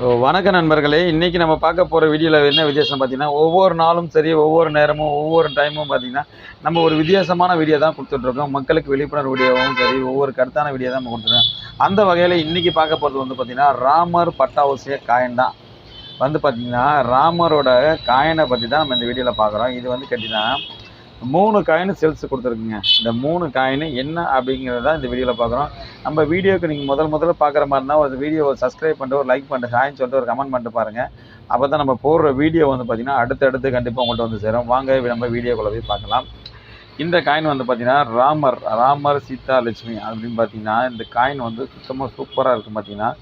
வணக்க நண்பர்களே, இன்னைக்கு நம்ம பார்க்க போகிற வீடியோவில் என்ன வித்தியாசம் பார்த்தீங்கன்னா, ஒவ்வொரு நாளும் சரி, ஒவ்வொரு நேரமும், ஒவ்வொரு டைமும் பார்த்தீங்கன்னா, நம்ம ஒரு வித்தியாசமான வீடியோ தான் கொடுத்துட்ருக்கோம். மக்களுக்கு விழிப்புணர்வு வீடியோவும் சரி, ஒவ்வொரு கருத்தான வீடியோ தான் நம்ம கொடுத்துருக்கோம். அந்த வகையில் இன்றைக்கி பார்க்க போகிறது வந்து பார்த்திங்கன்னா, ராமர் பட்டாபிஷேக காயின் தான். வந்து பார்த்திங்கன்னா, ராமரோட காயினை பற்றி தான் நம்ம இந்த வீடியோவில் பார்க்குறோம். இது வந்து கேட்டிங்கன்னா 3 காயின் சேல்ஸ் கொடுத்துருக்குங்க. இந்த 3 காயின் என்ன அப்படிங்கிறத இந்த வீடியோவில் பார்க்குறோம். நம்ம வீடியோக்கு நீங்கள் முதல்ல பார்க்குற மாதிரி இருந்தால் ஒரு வீடியோவை சப்ஸ்கிரைப் பண்ணிட்டு, ஒரு லைக் பண்ணிட்டு, ஹாய்ன்னு சொல்லிட்டு ஒரு கமெண்ட் பண்ணிட்டு பாருங்கள். அப்போ தான் நம்ம போடுற வீடியோ வந்து பார்த்திங்கன்னா அடுத்தடுத்து கண்டிப்பாக உங்கள்கிட்ட வந்து சேரும். வாங்க நம்ம வீடியோக்குள்ளே போய் பார்க்கலாம். இந்த காயின் வந்து பார்த்திங்கன்னா ராமர் சீதா லட்சுமி அப்படின்னு பார்த்தீங்கன்னா, இந்த காயின் வந்து சுத்தமாக சூப்பராக இருக்கும். பார்த்திங்கன்னா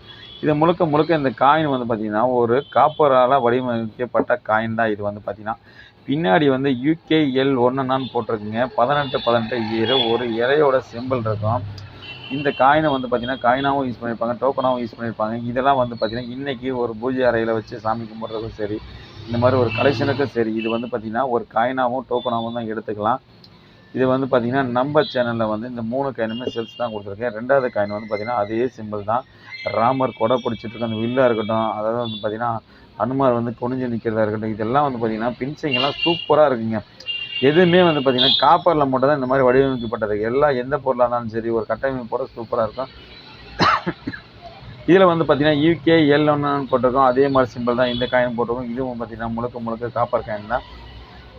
இது முழுக்க இந்த காயின் வந்து பார்த்திங்கன்னா ஒரு காப்பரால் வடிவமைக்கப்பட்ட காயின் தான். இது வந்து பார்த்திங்கன்னா பின்னாடி வந்து UKL 1 போட்டிருக்குங்க. 18 இயர் ஒரு இலையோட சிம்பிள் இருக்கும். இந்த காயினை வந்து பார்த்திங்கன்னா காயினாகவும் யூஸ் பண்ணியிருப்பாங்க, டோக்கனாகவும் யூஸ் பண்ணியிருப்பாங்க. இதெல்லாம் வந்து பார்த்திங்கன்னா இன்றைக்கி ஒரு பூஜை அறையில் வச்சு சாமி கும்பிட்றதுக்கும் சரி, இந்த மாதிரி ஒரு கலெக்ஷனுக்கும் சரி, இது வந்து பார்த்திங்கன்னா ஒரு காயினாகவும் டோக்கனாகவும் தான் எடுத்துக்கலாம். இது வந்து பார்த்திங்கன்னா நம்ம சேனலில் வந்து இந்த 3 காயினுமே சேல்ஸ் தான் கொடுத்துருக்கேன். 2வது காயின் வந்து பார்த்திங்கன்னா அதே சிம்பிள் தான். ராமர் கொடை பிடிச்சிட்ருக்க அந்த வில்லாக இருக்கட்டும், அதாவது வந்து பார்த்திங்கன்னா அனுமார் வந்து குனிஞ்சு நிற்கிறதா இருக்கட்டும், இதெல்லாம் வந்து பார்த்திங்கன்னா பின்சிங்கெல்லாம் சூப்பராக இருக்குங்க. எதுவுமே வந்து பார்த்திங்கன்னா காப்பரில் மட்டும் தான் இந்த மாதிரி வடிவமைக்கப்பட்டது. எல்லாம் எந்த பொருளாக இருந்தாலும் சரி ஒரு கட்டமைப்போட சூப்பராக இருக்கும். இதில் வந்து பார்த்திங்கன்னா UKL 1 போட்டிருக்கோம். அதே மாதிரி சிம்பிள் தான் இந்த காயின் போட்டிருக்கோம். இதுவும் பார்த்திங்கன்னா முழுக்க காப்பர் காயின் தான்.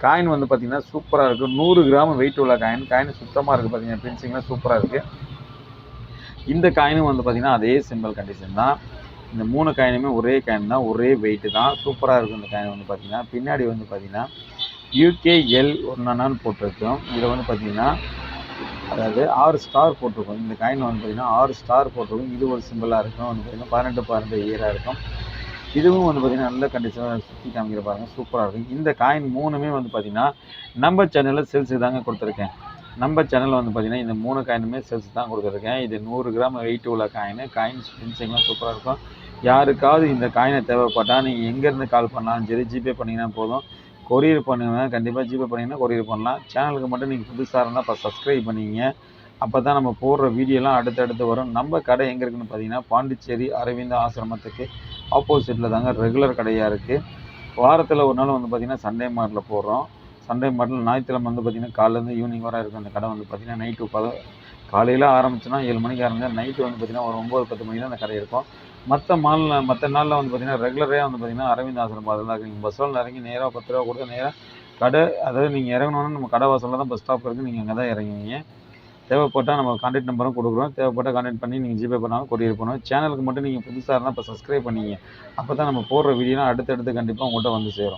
காயின் வந்து பார்த்திங்கன்னா சூப்பராக இருக்குது. 100 கிராம் வெயிட் உள்ள காயின் சுத்தமாக இருக்குது. பார்த்திங்கன்னா பின்சிங்லாம் சூப்பராக இருக்குது. இந்த காயினும் வந்து பார்த்திங்கன்னா அதே சிம்பிள் கண்டிஷன் தான். இந்த 3 காயினுமே ஒரே காயின் தான், ஒரே வெயிட்டு தான். சூப்பராக இருக்கும் இந்த காயின் வந்து பார்த்திங்கன்னா. பின்னாடி வந்து பார்த்திங்கன்னா UKL 1 போட்டிருக்கோம். இதில் வந்து பார்த்திங்கன்னா அதாவது 6 ஸ்டார் போட்டிருக்கோம். இந்த காயின் வந்து பார்த்திங்கன்னா 6 ஸ்டார் போட்டிருக்கோம். இது ஒரு சிம்பிளாக இருக்கும். வந்து பார்த்திங்கன்னா 18 இயராக இருக்கும். இதுவும் வந்து பார்த்திங்கன்னா நல்ல கண்டிஷனாக சுற்றி காமிக்கிற பாருங்கள், சூப்பராக இருக்கும். இந்த காயின் 3மே வந்து பார்த்திங்கன்னா நம்ம சேனலில் சேல்ஸுக்கு தாங்க கொடுத்துருக்கேன். நம்ம சேனலில் வந்து பார்த்திங்கன்னா இந்த 3 காயினுமே சேல்ஸ் தான் கொடுத்துருக்கேன். இது 100 கிராம் வெயிட் உள்ள காயின் ஃபினிஷிங்லாம் சூப்பராக இருக்கும். யாருக்காவது இந்த காயினை தேவைப்பட்டால் நீங்கள் எங்கேருந்து கால் பண்ணாலும் சரி, ஜிபே பண்ணிங்கன்னா போதும். கொரியர் பண்ணுவேன். கண்டிப்பாக ஜிபே பண்ணிங்கன்னா கொரியர் பண்ணலாம். சேனலுக்கு மட்டும் நீங்கள் புதுசாக இருந்தால் இப்போ சப்ஸ்கிரைப் பண்ணிங்க. அப்போ தான் நம்ம போடுற வீடியோலாம் அடுத்தடுத்து வரும். நம்ம கடை எங்கே இருக்குதுன்னு பார்த்தீங்கன்னா பாண்டிச்சேரி அரவிந்த ஆசிரமத்துக்கு ஆப்போசிட்டில் தாங்க ரெகுலர் கடையாக இருக்குது. வாரத்தில் ஒரு நாள் வந்து பார்த்திங்கன்னா சண்டே மார்ட்டில் போடுறோம். சண்டே மார்ட்டில் ஞாயிற்றுக்கிழமை வந்து பார்த்திங்கன்னா காலையிலேருந்து ஈவினிங் வரை இருக்கும். அந்த கடை வந்து பார்த்திங்கன்னா நைட்டு காலையில் ஆரம்பிச்சுன்னா 7 மணிக்கு ஆரம்பிச்சா நைட்டு வந்து பார்த்திங்கன்னா ஒரு 9-10 மணிக்கு தான் அந்த கடை இருக்கும். மற்ற நாளில் வந்து பார்த்திங்கன்னா ரெகுலராக வந்து பார்த்திங்கன்னா அரவிந்த் ஆசிரமம் அதில் தான் நீங்கள் பஸ்ஸில் இறங்கி நேராக 10 ரூபா கொடுத்து நேராக கடை, அதாவது நீங்கள் இறங்கணுன்னா நம்ம கடை வாசலில் தான் பஸ் ஸ்டாப் இருக்குது. நீங்கள் அங்கே தான் இறங்குவீங்க. தேவைப்பட்டால் நம்ம கான்டாக்ட் நம்பரும் கொடுக்குறோம். தேவைப்பட்டால் கான்டாக்ட் பண்ணி நீங்கள் ஜிபே பண்ணாலும் கொரியர் பண்ணுவோம். சேனலுக்கு மட்டும் நீங்கள் புதுசாக இருந்தால் இப்போ சப்ஸ்கிரைப் பண்ணிங்க. அப்போ தான் நம்ம போடுற வீடியோலாம் அடுத்தடுத்து கண்டிப்பாக உங்கள்கிட்ட வந்து சேரும்.